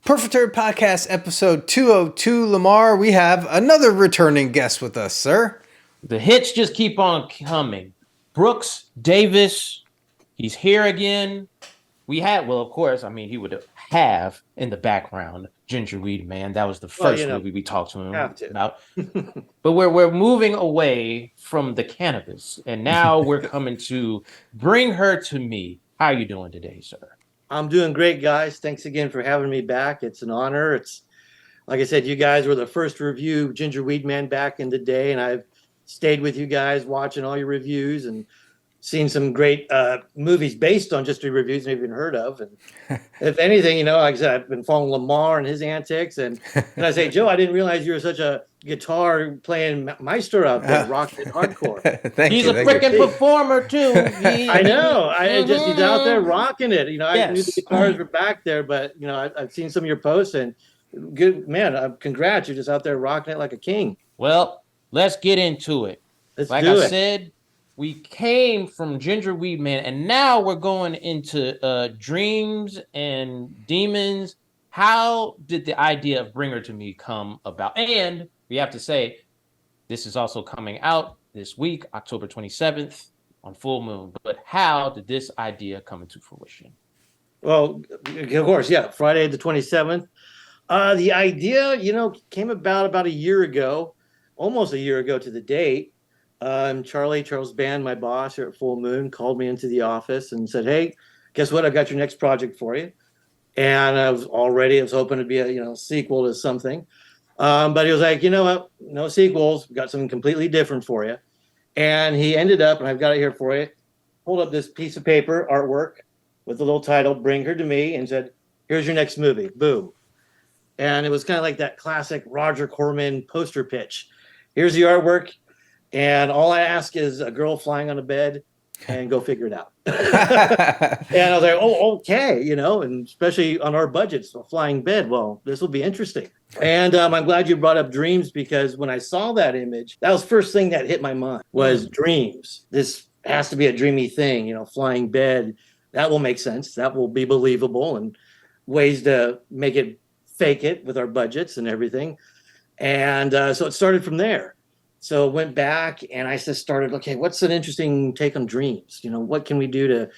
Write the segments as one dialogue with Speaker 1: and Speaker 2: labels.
Speaker 1: Perfect Turd Podcast, episode 202. Lamar, we have another returning guest with us, sir.
Speaker 2: The hits just keep on coming. Brooks Davis, he's here again. Of course, he would have in the background Gingerweed Man. That was the first movie we talked to him about. But we're moving away from the cannabis, and now we're coming to Bring Her to Me. How are you doing today, sir?
Speaker 3: I'm doing great, guys. Thanks again for having me back. It's an honor. It's like I said, you guys were the first to review Gingerweed Man back in the day, and I've stayed with you guys watching all your reviews and seen some great movies based on just the reviews I've even heard of. And if anything, like I said, I've been following Lamar and his antics. And I say, Joe, I didn't realize you were such a guitar playing maestro out there, rocking hardcore.
Speaker 2: He's a freaking performer too.
Speaker 3: I know. He's out there rocking it. I knew the guitars were back there, but I've seen some of your posts and good man. Congrats, you're just out there rocking it like a king.
Speaker 2: Well, let's get into it.
Speaker 3: Like I
Speaker 2: said, we came from Gingerweed Man, and now we're going into dreams and demons. How did the idea of Bring Her to Me come about? And we have to say, this is also coming out this week, October 27th, on full moon. But how did this idea come into fruition?
Speaker 3: Well, of course, Friday the 27th. The idea, came about a year ago, almost a year ago to the date. Charles Band, my boss here at Full Moon, called me into the office and said, "Hey, guess what? I've got your next project for you." And I was hoping to be a sequel to something. But he was like, "You know what? No sequels. We've got something completely different for you." And he ended up, and I've got it here for you, pulled up this piece of paper, artwork, with the little title, Bring Her to Me, and said, "Here's your next movie." Boom. And it was kind of like that classic Roger Corman poster pitch. Here's the artwork. And all I ask is a girl flying on a bed and go figure it out. And I was like, oh, okay, and especially on our budgets, a flying bed. Well, this will be interesting. And I'm glad you brought up dreams, because when I saw that image, that was the first thing that hit my mind was dreams. This has to be a dreamy thing, flying bed. That will make sense. That will be believable, and ways to make it fake it with our budgets and everything. And so it started from there. So went back and I just started, okay, what's an interesting take on dreams? What can we do to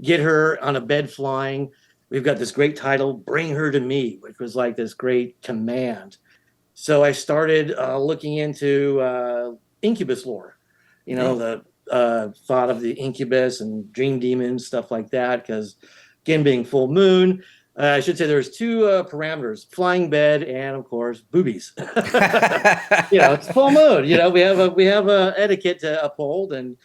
Speaker 3: get her on a bed flying? We've got this great title, Bring Her to Me, which was like this great command. So I started looking into incubus lore, the thought of the incubus and dream demons, stuff like that. Because again, being full moon, I should say there's two parameters: flying bed and, of course, boobies. It's full moon. We have a etiquette to uphold, and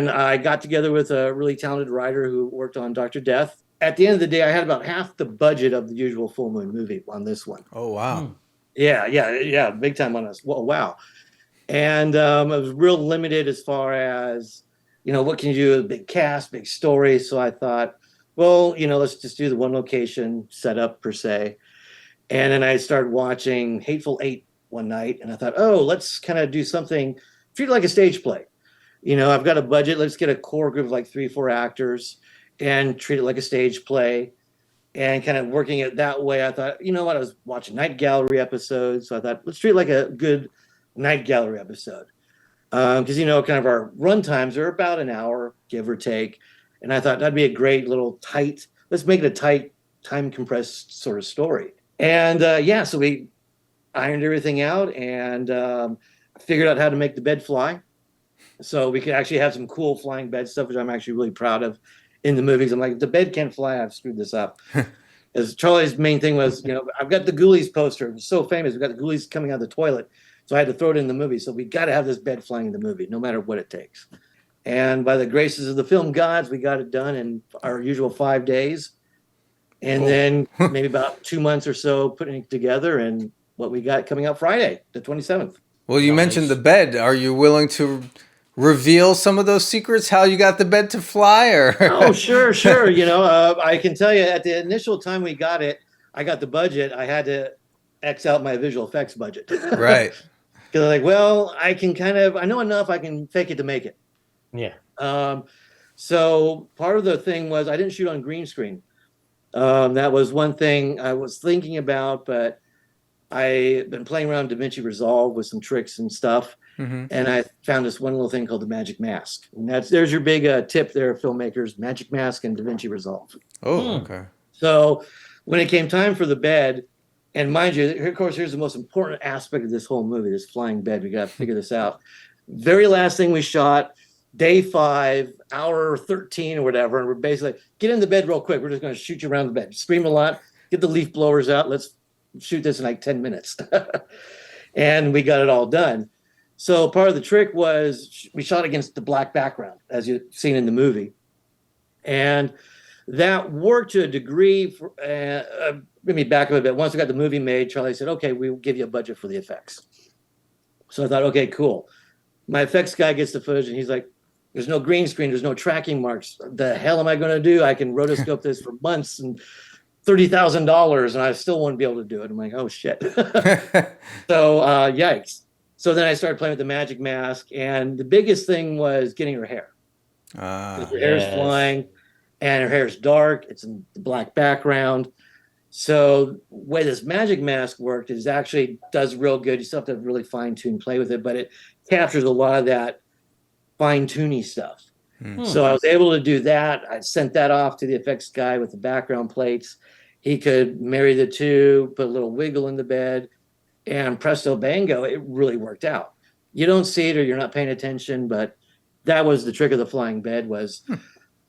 Speaker 3: I got together with a really talented writer who worked on Dr. Death. At the end of the day, I had about half the budget of the usual full moon movie on this one.
Speaker 1: Oh wow!
Speaker 3: Yeah, big time on us. Wow. And it was real limited as far as what can you do with a big cast, big story. So I thought, well, let's just do the one location setup per se. And then I started watching Hateful Eight one night, and I thought, oh, let's kind of do something, treat it like a stage play. I've got a budget. Let's get a core group of like 3-4 actors and treat it like a stage play, and kind of working it that way. I thought, I was watching Night Gallery episodes. So I thought, let's treat it like a good Night Gallery episode. Because, kind of our run times are about an hour, give or take. And I thought that'd be a great little tight, let's make it a tight, time compressed sort of story. And so we ironed everything out and figured out how to make the bed fly. So we could actually have some cool flying bed stuff, which I'm actually really proud of in the movies. I'm like, if the bed can't fly, I've screwed this up. As Charlie's main thing was, I've got the Ghoulies poster. It was so famous. We've got the Ghoulies coming out of the toilet. So I had to throw it in the movie. So we got to have this bed flying in the movie, no matter what it takes. And by the graces of the film gods, we got it done in our usual 5 days. And then maybe about 2 months or so putting it together, and what we got coming out Friday, the 27th.
Speaker 1: Well, you mentioned the bed. Are you willing to reveal some of those secrets, how you got the bed to fly? Or
Speaker 3: Oh, sure. I can tell you at the initial time we got it, I got the budget. I had to X out my visual effects budget.
Speaker 1: Right.
Speaker 3: Because I'm like, well, I know enough, I can fake it to make it.
Speaker 2: Yeah.
Speaker 3: So part of the thing was I didn't shoot on green screen. That was one thing I was thinking about, but I've been playing around DaVinci Resolve with some tricks and stuff,
Speaker 1: Hmm.
Speaker 3: and I found this one little thing called the Magic Mask. And there's your big tip there, filmmakers: Magic Mask and DaVinci Resolve.
Speaker 1: Oh,
Speaker 2: Hmm.
Speaker 1: okay.
Speaker 3: So when it came time for the bed, and mind you, of course, here's the most important aspect of this whole movie: this flying bed. We got to figure this out. Very last thing we shot, day 5, hour 13 or whatever, and we're basically get in the bed real quick. We're just going to shoot you around the bed, scream a lot, get the leaf blowers out. Let's shoot this in like 10 minutes. And we got it all done. So part of the trick was we shot against the black background, as you've seen in the movie. And that worked to a degree. Let me back up a bit. Once we got the movie made, Charlie said, okay, we'll give you a budget for the effects. So I thought, okay, cool. My effects guy gets the footage and he's like, there's no green screen, there's no tracking marks. The hell am I going to do? I can rotoscope this for months and $30,000 and I still won't be able to do it. I'm like, oh shit. So yikes. So then I started playing with the magic mask, and the biggest thing was getting her hair. Her hair's flying, and her hair's dark. It's in the black background. So the way this magic mask worked is actually does real good. You still have to really fine tune play with it, but it captures a lot of that fine tuny stuff. So I was able to do that. I sent that off to the effects guy with the background plates. He could marry the two, put a little wiggle in the bed, and presto bango, it really worked out. You don't see it or you're not paying attention, but that was the trick of the flying bed was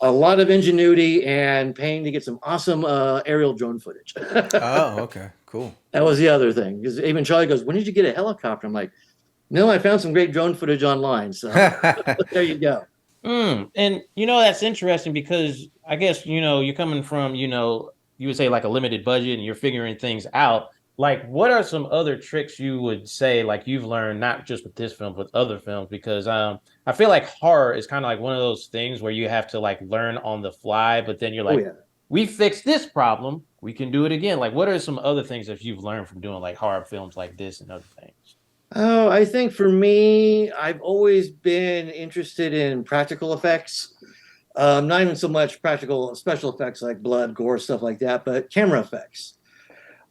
Speaker 3: a lot of ingenuity and paying to get some awesome aerial drone footage.
Speaker 1: Oh, okay. Cool.
Speaker 3: That was the other thing. Because even Charlie goes, when did you get a helicopter? I'm like, no, I found some great drone footage online. So there you go.
Speaker 2: And that's interesting because I guess you're coming from you would say like a limited budget and you're figuring things out. Like, what are some other tricks you would say like you've learned not just with this film but other films? Because I feel like horror is kind of like one of those things where you have to like learn on the fly, but then you're
Speaker 3: Oh,
Speaker 2: like,
Speaker 3: yeah.
Speaker 2: we fixed this problem, we can do it again. Like, what are some other things that you've learned from doing like horror films like this and other things?
Speaker 3: Oh, I think for me, I've always been interested in practical effects. Not even so much practical special effects like blood, gore, stuff like that, but camera effects.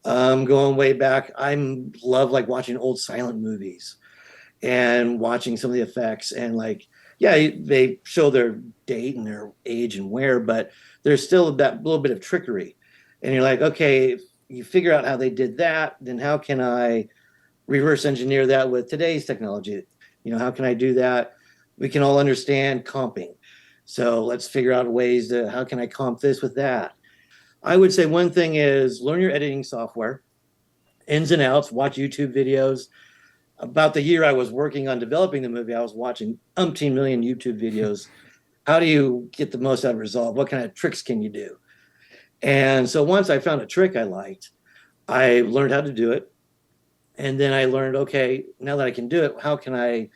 Speaker 3: Going way back, love like watching old silent movies and watching some of the effects and like, yeah, they show their date and their age and where, but there's still that little bit of trickery. And you're like, okay, if you figure out how they did that, then how can I reverse engineer that with today's technology? How can I do that? We can all understand comping. So let's figure out ways to how can I comp this with that? I would say one thing is learn your editing software, ins and outs, watch YouTube videos. About the year I was working on developing the movie, I was watching umpteen million YouTube videos. How do you get the most out of Resolve? What kind of tricks can you do? And so once I found a trick I liked, I learned how to do it. And then I learned, okay, now that I can do it, how can I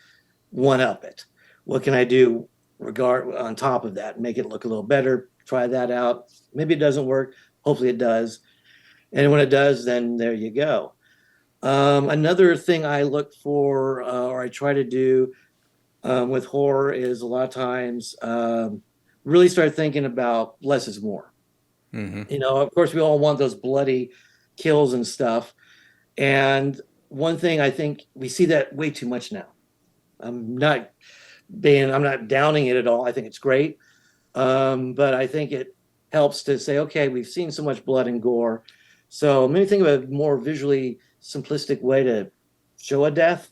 Speaker 3: one up it? What can I do on top of that, make it look a little better? Try that out. Maybe it doesn't work. Hopefully it does. And when it does, then there you go. Another thing I look for or I try to do with horror is a lot of times really start thinking about less is more. Of course, we all want those bloody kills and stuff. And one thing I think we see that way too much now. I'm not downing it at all. I think it's great. But I think it helps to say, okay, we've seen so much blood and gore. So maybe think of a more visually simplistic way to show a death.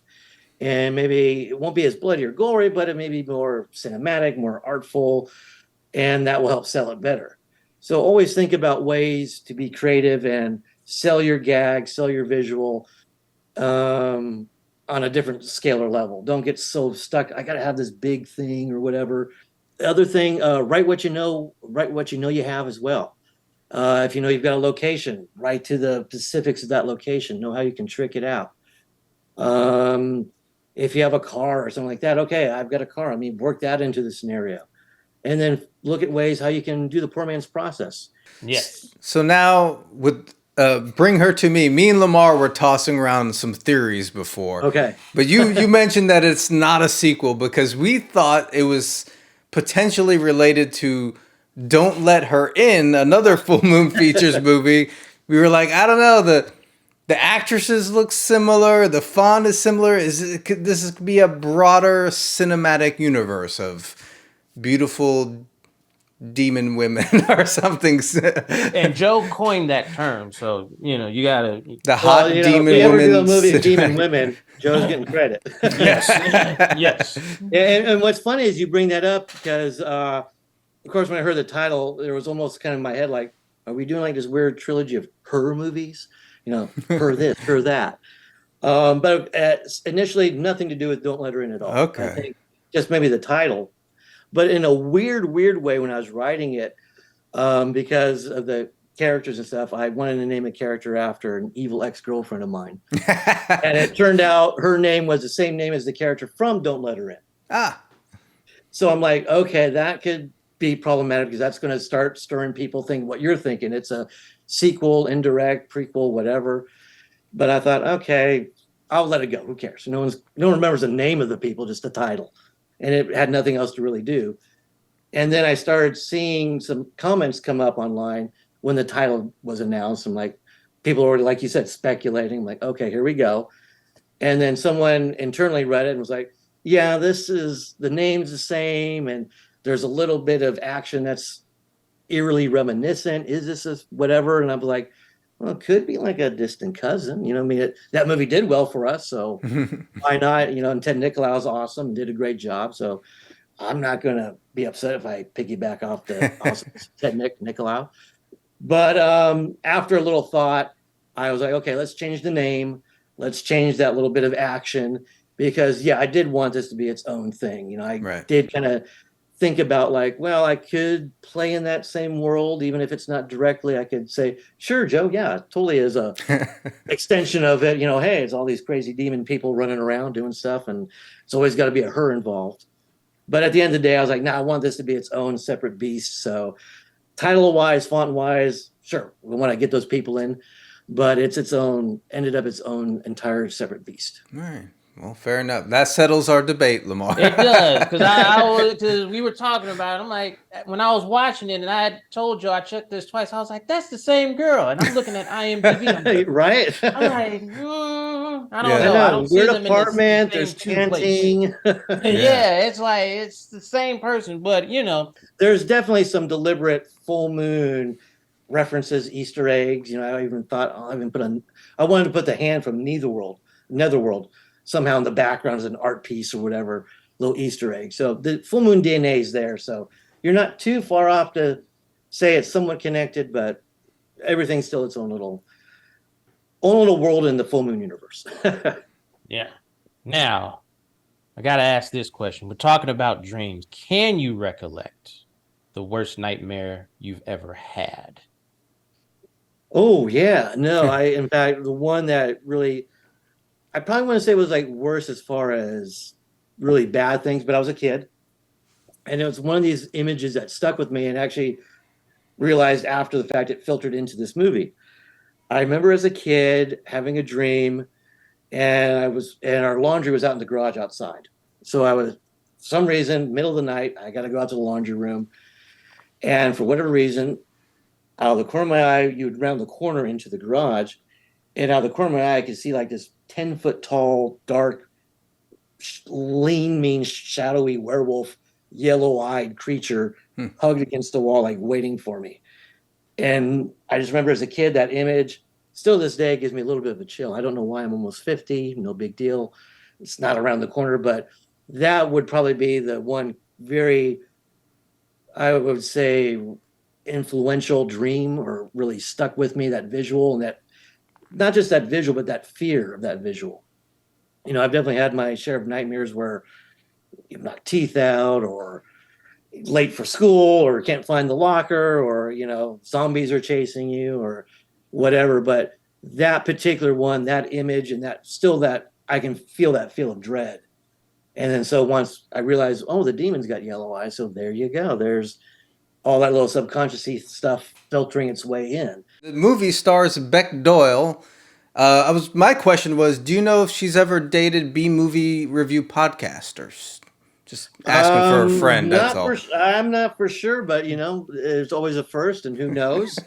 Speaker 3: And maybe it won't be as bloody or gory, but it may be more cinematic, more artful, and that will help sell it better. So always think about ways to be creative and sell your gag, sell your visual on a different scale or level. Don't get so stuck. I got to have this big thing or whatever. The other thing, write what you know you have as well. If you know you've got a location, write to the specifics of that location. Know how you can trick it out. If you have a car or something like that, okay, I've got a car. I mean, work that into the scenario, and then look at ways how you can do the poor man's process.
Speaker 2: Yes.
Speaker 1: So now with Bring Her to Me, me and Lamar were tossing around some theories before.
Speaker 3: Okay.
Speaker 1: But you mentioned that it's not a sequel because we thought it was potentially related to Don't Let Her In, another Full Moon Features movie. We were like, I don't know, the actresses look similar, the font is similar. Could this be a broader cinematic universe of beautiful demon women or something?
Speaker 2: And Joe coined that term, so you gotta.
Speaker 1: The hot demon
Speaker 3: if you ever
Speaker 1: woman.
Speaker 3: do a movie of demon
Speaker 1: cinematic-
Speaker 3: women, Joe's getting credit.
Speaker 2: Yes, yes.
Speaker 3: And what's funny is you bring that up because, of course, when I heard the title, there was almost kind of in my head like, are we doing like this weird trilogy of her movies? Her this, her that. But initially, nothing to do with Don't Let Her In at all.
Speaker 1: Okay.
Speaker 3: I think just maybe the title. But in a weird way, when I was writing it, because of the characters and stuff, I wanted to name a character after an evil ex-girlfriend of mine. And it turned out her name was the same name as the character from Don't Let Her In.
Speaker 1: Ah.
Speaker 3: So I'm like, okay, that could be problematic because that's going to start stirring people thinking what you're thinking. It's a sequel, indirect, prequel, whatever. But I thought, okay, I'll let it go. Who cares? No one remembers the name of the people, just the title. And it had nothing else to really do. And then I started seeing some comments come up online when the title was announced. I'm like, people already, like you said, speculating. I'm like, okay, here we go. And then someone internally read it and was like, yeah, the name's the same. And there's a little bit of action that's eerily reminiscent. Is this whatever? And I'm like, well, it could be like a distant cousin. I mean, that movie did well for us. So why not? And Ted Nicolau's awesome, did a great job. So I'm not going to be upset if I piggyback off the awesome Ted Nicolau. But after a little thought, I was like, okay, let's change the name. Let's change that little bit of action because, yeah, I did want this to be its own thing. I did kind of think about like, well, I could play in that same world, even if it's not directly. I could say, sure, Joe, yeah, totally is a extension of it. Hey, it's all these crazy demon people running around doing stuff, and it's always got to be a her involved. But at the end of the day, I was like, I want this to be its own separate beast. So title-wise, font-wise, sure, we want to get those people in, but it's ended up its own entire separate beast.
Speaker 1: All right. Well, fair enough. That settles our debate, Lamar.
Speaker 2: It does, because we were talking about it. I'm like, when I was watching it, and I had told you I checked this twice. I was like, that's the same girl, and I'm looking at IMDb.
Speaker 3: Right?
Speaker 2: I'm like, I don't
Speaker 1: Yeah.
Speaker 2: know. I don't see
Speaker 3: Weird
Speaker 2: them
Speaker 3: apartment.
Speaker 2: in the
Speaker 3: There's
Speaker 2: same two
Speaker 3: chanting.
Speaker 2: Yeah, it's like it's the same person, but
Speaker 3: There's definitely some deliberate full moon references, Easter eggs. I even thought I wanted to put the hand from Netherworld somehow in the background as an art piece or whatever, little Easter egg. So the full moon DNA is there. So you're not too far off to say it's somewhat connected, but everything's still its own little world in the full moon universe.
Speaker 2: Yeah. Now, I got to ask this question. We're talking about dreams. Can you recollect the worst nightmare you've ever had?
Speaker 3: Oh, yeah. No, in fact, the one that really, I probably want to say was like worse as far as really bad things, but I was a kid. And it was one of these images that stuck with me and actually realized after the fact it filtered into this movie. I remember as a kid having a dream and our laundry was out in the garage outside. So I was, for some reason, middle of the night, I got to go out to the laundry room. And for whatever reason, out of the corner of my eye, you would round the corner into the garage. And out of the corner of my eye, I could see like this 10-foot tall, dark, lean, mean, shadowy werewolf, yellow-eyed creature hugged against the wall, like waiting for me. And I just remember as a kid, that image still to this day gives me a little bit of a chill. I don't know why. I'm almost 50, no big deal. It's not around the corner, but that would probably be the one very, I would say, influential dream or really stuck with me, that visual, and that not just that visual, but that fear of that visual. I've definitely had my share of nightmares where you knock teeth out or late for school or can't find the locker or, zombies are chasing you or whatever. But that particular one, that image and that I can feel that feel of dread. And then so once I realized, oh, the demon's got yellow eyes. So there you go. There's all that little subconscious stuff filtering its way in.
Speaker 1: The movie stars Bec Doyle. My question was, do you know if she's ever dated B-movie review podcasters? Just asking for a friend. That's
Speaker 3: Not
Speaker 1: all.
Speaker 3: for. I'm not for sure, but there's always a first, and who knows?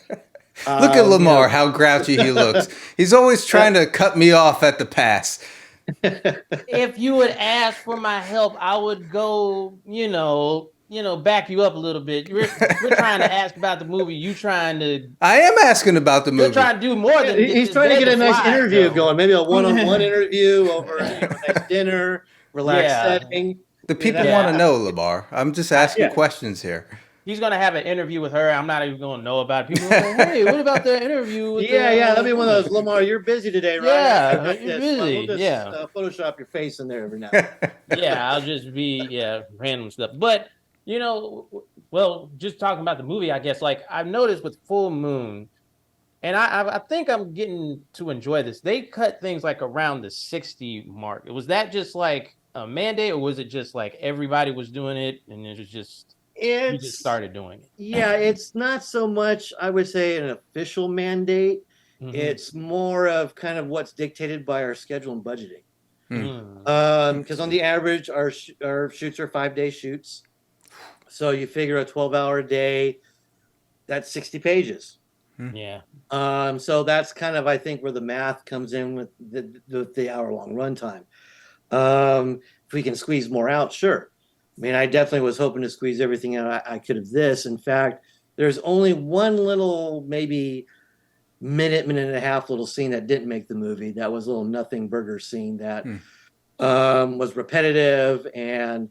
Speaker 1: Look at Lamar,
Speaker 3: You
Speaker 1: how grouchy he looks. He's always trying to cut me off at the pass.
Speaker 2: If you would ask for my help, I would go, back you up a little bit. We're trying to ask about the movie.
Speaker 1: I am asking about the
Speaker 2: You're
Speaker 1: movie.
Speaker 2: trying to do more than get
Speaker 3: He's
Speaker 2: this
Speaker 3: trying to
Speaker 2: bed
Speaker 3: get a nice
Speaker 2: fly,
Speaker 3: interview
Speaker 2: so.
Speaker 3: going, maybe a one-on-one interview over a nice dinner, relaxed
Speaker 2: Yeah.
Speaker 3: setting.
Speaker 1: The people
Speaker 2: Yeah.
Speaker 1: want to know, Lamar. I'm just asking
Speaker 3: Yeah.
Speaker 1: questions here.
Speaker 2: He's gonna have an interview with her. I'm not even gonna know about it. People are gonna say, "Hey, what about the interview?" With
Speaker 3: Yeah, that'll be one of those. Lamar, you're busy today, right?
Speaker 2: Yeah,
Speaker 3: I got
Speaker 2: you're
Speaker 3: this. Well, we'll
Speaker 2: busy.
Speaker 3: just
Speaker 2: Yeah.
Speaker 3: Photoshop your face in there every now and then.
Speaker 2: Yeah, I'll just be random stuff. But well, just talking about the movie, I guess like I've noticed with Full Moon, and I think I'm getting to enjoy this. They cut things like around the 60 mark. Was that just like a mandate, or was it just like everybody was doing it and it was just you just started doing it?
Speaker 3: Yeah, it's not so much, I would say, an official mandate.
Speaker 2: Mhm.
Speaker 3: It's more of kind of what's dictated by our schedule and budgeting.
Speaker 2: Mm.
Speaker 3: Because on the average, our shoots are 5-day shoots. So you figure a 12-hour day, that's 60 pages.
Speaker 2: Yeah.
Speaker 3: So that's kind of, I think, where the math comes in with the hour-long runtime. If we can squeeze more out, sure. I mean, I definitely was hoping to squeeze everything out I could of this. In fact, there's only one little, maybe minute and a half little scene that didn't make the movie. That was a little nothing burger scene that was repetitive, and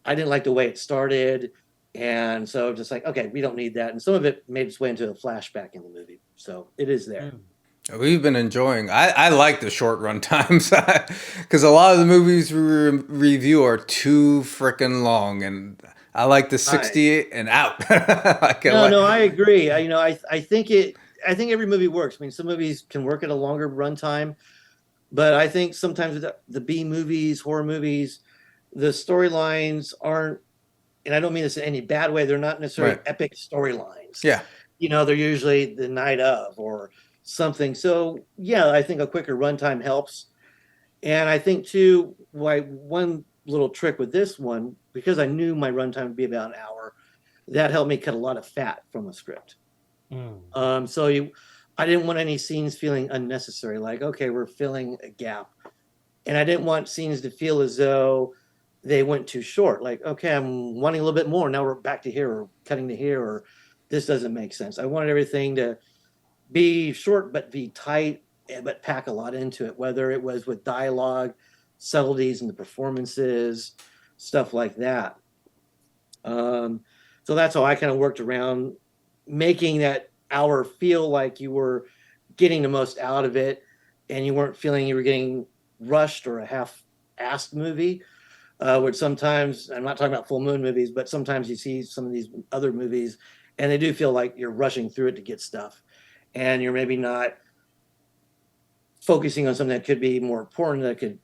Speaker 3: I didn't like the way it started. And so just like, okay, we don't need that. And some of it made its way into a flashback in the movie. So it is there.
Speaker 1: We've been enjoying. I like the short run times because a lot of the movies we review are too freaking long, and I like the 60 and out.
Speaker 3: No, I agree. I think I think every movie works. I mean, some movies can work at a longer runtime, but I think sometimes the B movies, horror movies, the storylines aren't, and I don't mean this in any bad way, they're not necessarily epic storylines.
Speaker 1: Yeah.
Speaker 3: They're usually the night of or something. So yeah, I think a quicker runtime helps. And I think too, why one little trick with this one, because I knew my runtime would be about an hour, that helped me cut a lot of fat from the script. I didn't want any scenes feeling unnecessary, like, okay, we're filling a gap. And I didn't want scenes to feel as though they went too short. Like, okay, I'm wanting a little bit more. Now we're back to here or cutting to here, or this doesn't make sense. I wanted everything to be short, but be tight, but pack a lot into it, whether it was with dialogue, subtleties in the performances, stuff like that. So that's how I kind of worked around making that hour feel like you were getting the most out of it and you weren't feeling you were getting rushed or a half-assed movie. Which sometimes, I'm not talking about Full Moon movies, but sometimes you see some of these other movies and they do feel like you're rushing through it to get stuff. And you're maybe not focusing on something that could be more important, that could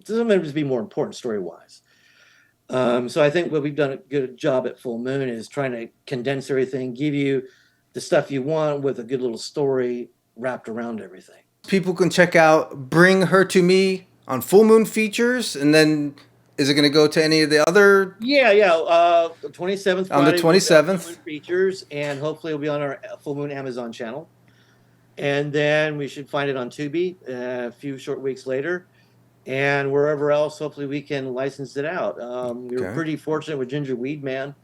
Speaker 3: sometimes be more important story-wise. So I think what we've done a good job at Full Moon is trying to condense everything, give you the stuff you want with a good little story wrapped around everything.
Speaker 1: People can check out Bring Her to Me on Full Moon Features, and then is it going to go to any of the other?
Speaker 3: Yeah. The 27th
Speaker 1: on the
Speaker 3: Friday,
Speaker 1: 27th
Speaker 3: Full Moon Features, and hopefully it'll be on our Full Moon Amazon channel. And then we should find it on Tubi a few short weeks later. And wherever else, hopefully we can license it out. We were pretty fortunate with Ginger Weed Man,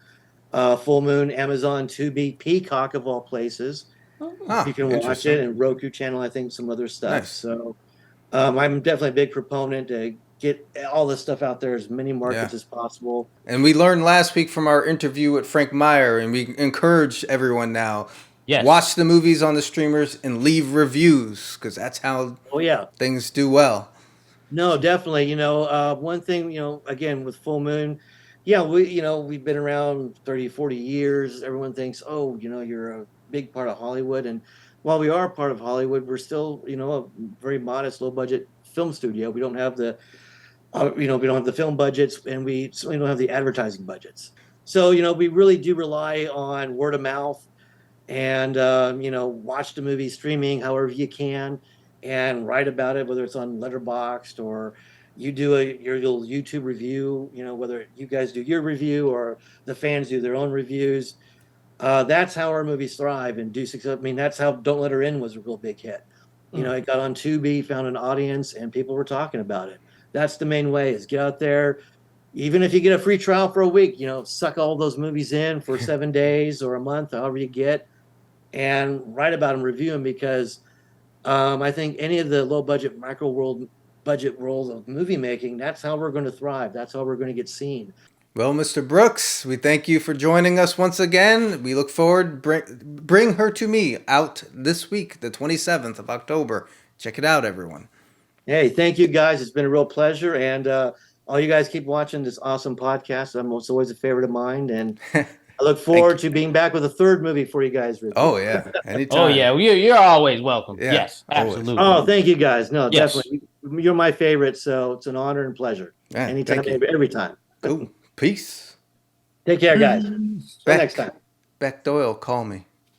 Speaker 3: Full Moon, Amazon, Tubi, Peacock of all places. You can watch it, and Roku channel, I think some other stuff. Nice. So I'm definitely a big proponent to get all this stuff out there as many markets as possible.
Speaker 1: And we learned last week from our interview with Frank Meyer, and we encourage everyone now. Yes. Watch the movies on the streamers and leave reviews, because that's how things do well.
Speaker 3: No, definitely. One thing, again, with Full Moon, we've been around 30, 40 years. Everyone thinks, oh, you're a big part of Hollywood. And while we are part of Hollywood, we're still, a very modest, low budget film studio. We don't have the, we don't have the film budgets, and we certainly don't have the advertising budgets. So, we really do rely on word of mouth and, watch the movie streaming however you can and write about it, whether it's on Letterboxd or you do your little YouTube review, whether you guys do your review or the fans do their own reviews. That's how our movies thrive and do success. I mean, that's how Don't Let Her In was a real big hit. It got on Tubi, found an audience, and people were talking about it. That's the main way: is get out there. Even if you get a free trial for a week, suck all those movies in for 7 days or a month, however you get, and write about them, review them, because I think any of the low budget budget roles of movie making, that's how we're going to thrive. That's how we're going to get seen.
Speaker 1: Well, Mr. Brooks, we thank you for joining us once again. We look forward. Bring Her to Me out this week, the 27th of October. Check it out, everyone.
Speaker 3: Hey, thank you guys. It's been a real pleasure. And all you guys keep watching this awesome podcast. It's always a favorite of mine. And I look forward to being back with a third movie for you guys. Review.
Speaker 1: Oh, yeah. Anytime.
Speaker 2: Oh, yeah. You're always welcome.
Speaker 1: Yeah,
Speaker 2: yes,
Speaker 1: always.
Speaker 2: absolutely.
Speaker 3: Oh, thank you guys. No,
Speaker 2: Yes.
Speaker 3: definitely. You're my favorite. So it's an honor and pleasure.
Speaker 1: Yeah,
Speaker 3: anytime,
Speaker 1: thank you.
Speaker 3: every time.
Speaker 1: Cool. Peace.
Speaker 3: Take care, guys. Till next time.
Speaker 1: Bec Doyle, call me.